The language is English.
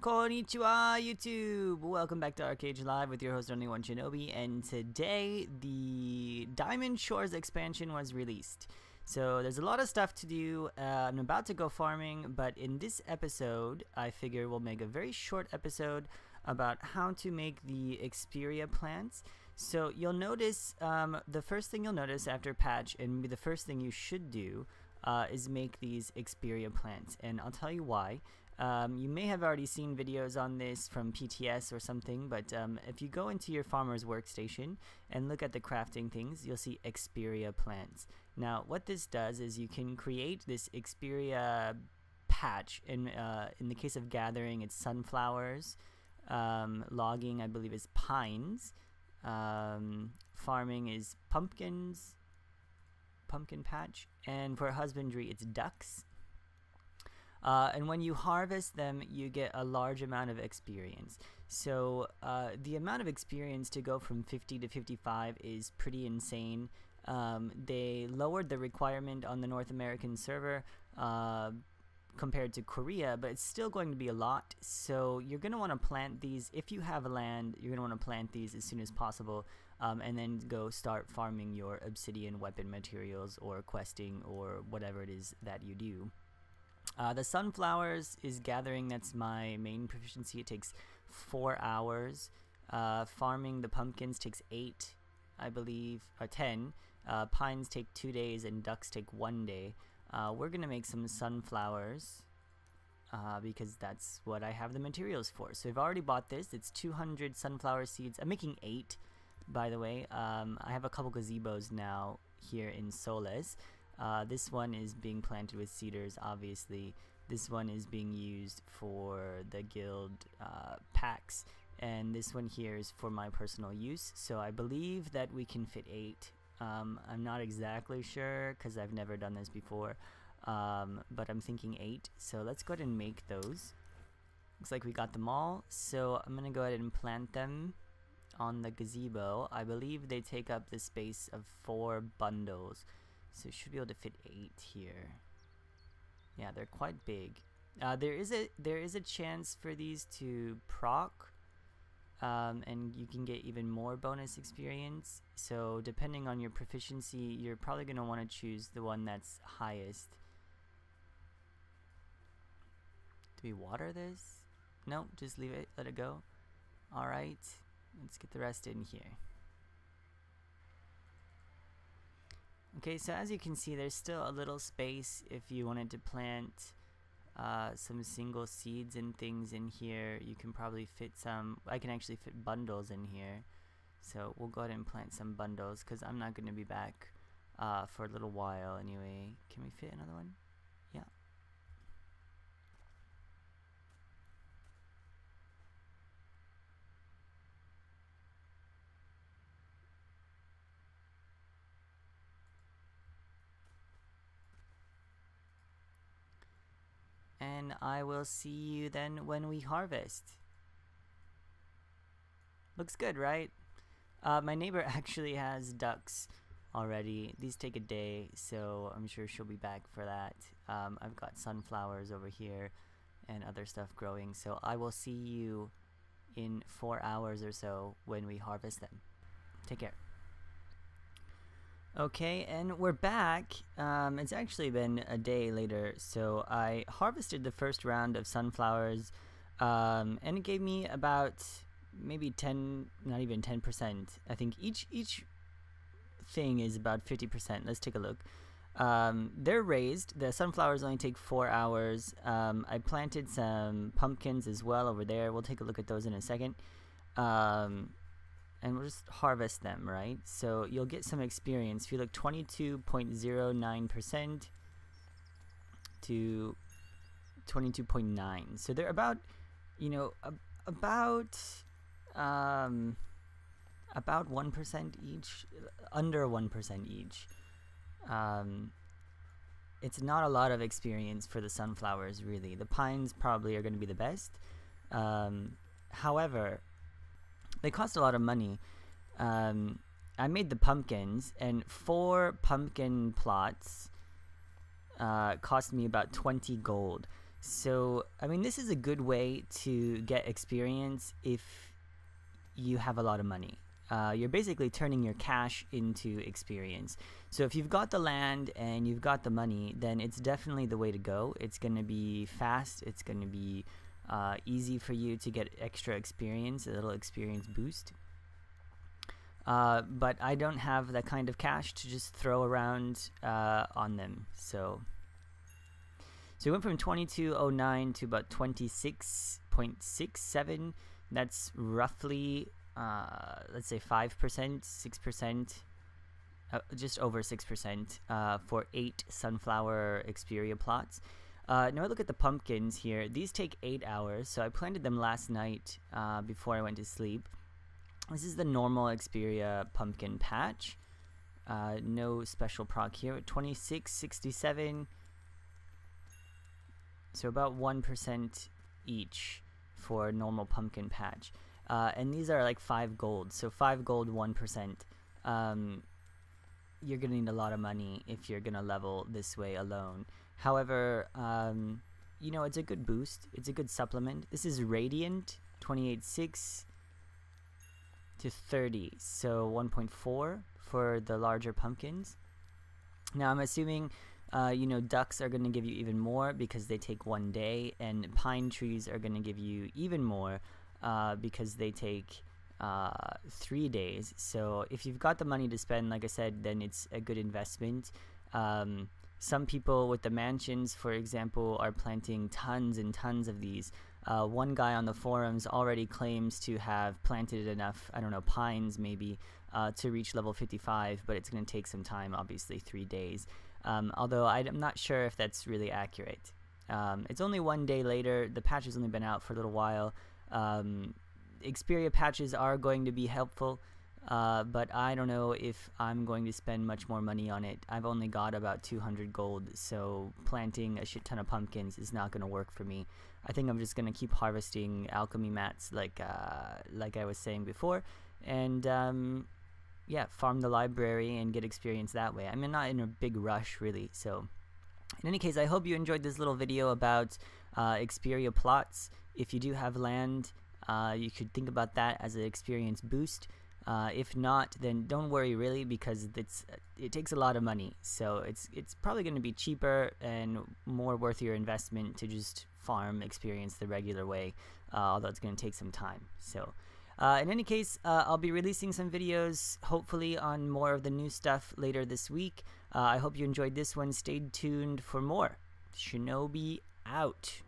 Konnichiwa YouTube! Welcome back to Archeage Live with your host OnlyOneShinobi, and today the Diamond Shores expansion was released. So there's a lot of stuff to do. I'm about to go farming, but in this episode I figure we'll make a very short episode about how to make the Experia Plants. So you'll notice, the first thing you'll notice after patch, and maybe the first thing you should do, is make these Experia Plants, and I'll tell you why. You may have already seen videos on this from PTS or something, but if you go into your farmer's workstation and look at the crafting things, you'll see Experia Plants. Now what this does is you can create this Experia patch. In the case of gathering, it's sunflowers. Logging, I believe, is pines. Farming is pumpkins, pumpkin patch, and for husbandry it's ducks. And when you harvest them, you get a large amount of experience. So the amount of experience to go from 50 to 55 is pretty insane. They lowered the requirement on the North American server compared to Korea, but it's still going to be a lot. So you're going to want to plant these. If you have land, you're going to want to plant these as soon as possible, and then go start farming your obsidian weapon materials or questing or whatever it is that you do. The sunflowers is gathering. That's my main proficiency. It takes 4 hours. Farming the pumpkins takes 8, I believe, or 10. Pines take 2 days and ducks take 1 day. We're gonna make some sunflowers because that's what I have the materials for. So I've already bought this. It's 200 sunflower seeds. I'm making 8, by the way. I have a couple gazebos now here in Soles. This one is being planted with cedars, obviously. This one is being used for the guild packs, and this one here is for my personal use. So I believe that we can fit 8. I'm not exactly sure because I've never done this before, but I'm thinking 8. So let's go ahead and make those. Looks like we got them all, so I'm gonna go ahead and plant them on the gazebo. I believe they take up the space of 4 bundles. So should be able to fit 8 here. Yeah, they're quite big. There is a chance for these to proc, and you can get even more bonus experience. So depending on your proficiency, you're probably going to want to choose the one that's highest. Do we water this? No, just leave it, let it go. Alright, let's get the rest in here. Okay, so as you can see, there's still a little space if you wanted to plant some single seeds and things in here. You can probably fit some. I can actually fit bundles in here. So we'll go ahead and plant some bundles because I'm not going to be back for a little while anyway. Can we fit another one? Yeah. And I will see you then when we harvest. Looks good, right? My neighbor actually has ducks already. These take a day, so I'm sure she'll be back for that. I've got sunflowers over here and other stuff growing, so I will see you in 4 hours or so when we harvest them. Take care. Okay, and we're back. It's actually been a day later, so I harvested the first round of sunflowers, and it gave me about maybe 10, not even 10%. I think each thing is about 50%. Let's take a look. They're raised. The sunflowers only take 4 hours. I planted some pumpkins as well over there. We'll take a look at those in a second. And we'll just harvest them, right? So you'll get some experience. If you look, 22.09% to 22.9. So they're about, you know, about 1% each, under 1% each. It's not a lot of experience for the sunflowers, really. The pines probably are going to be the best. However, they cost a lot of money. I made the pumpkins, and 4 pumpkin plots cost me about 20 gold. So, I mean, this is a good way to get experience if you have a lot of money. You're basically turning your cash into experience. So if you've got the land and you've got the money, then it's definitely the way to go. It's going to be fast. It's going to be easy for you to get extra experience, a little experience boost. But I don't have that kind of cash to just throw around on them. So we went from 2209 to about 26.67. That's roughly, let's say 5%, 6%, just over 6% for 8 sunflower Experia plots. Now I look at the pumpkins here. These take 8 hours, so I planted them last night before I went to sleep. This is the normal Experia pumpkin patch. No special proc here. 26.67. So about 1% each for normal pumpkin patch. And these are like 5 gold. So 5 gold, 1%. You're going to need a lot of money if you're going to level this way alone. However, you know, it's a good boost. It's a good supplement. This is Radiant, 28.6 to 30. So 1.4 for the larger pumpkins. Now I'm assuming you know, ducks are going to give you even more because they take 1 day, and pine trees are going to give you even more because they take 3 days. So if you've got the money to spend, like I said, then it's a good investment. Some people with the mansions, for example, are planting tons and tons of these. One guy on the forums already claims to have planted enough, I don't know, pines maybe, to reach level 55, but it's going to take some time, obviously 3 days. Although I'm not sure if that's really accurate. It's only 1 day later. The patch has only been out for a little while. Experia patches are going to be helpful, but I don't know if I'm going to spend much more money on it. I've only got about 200 gold, so planting a shit ton of pumpkins is not going to work for me. I think I'm just going to keep harvesting alchemy mats like I was saying before, and yeah, farm the library and get experience that way. I'm not in a big rush, really. So in any case, I hope you enjoyed this little video about Experia plots. If you do have land, you could think about that as an experience boost. If not, then don't worry really, because it takes a lot of money. So it's probably going to be cheaper and more worth your investment to just farm experience the regular way, although it's going to take some time. So in any case, I'll be releasing some videos, hopefully on more of the new stuff later this week. I hope you enjoyed this one. Stay tuned for more. Shinobi out.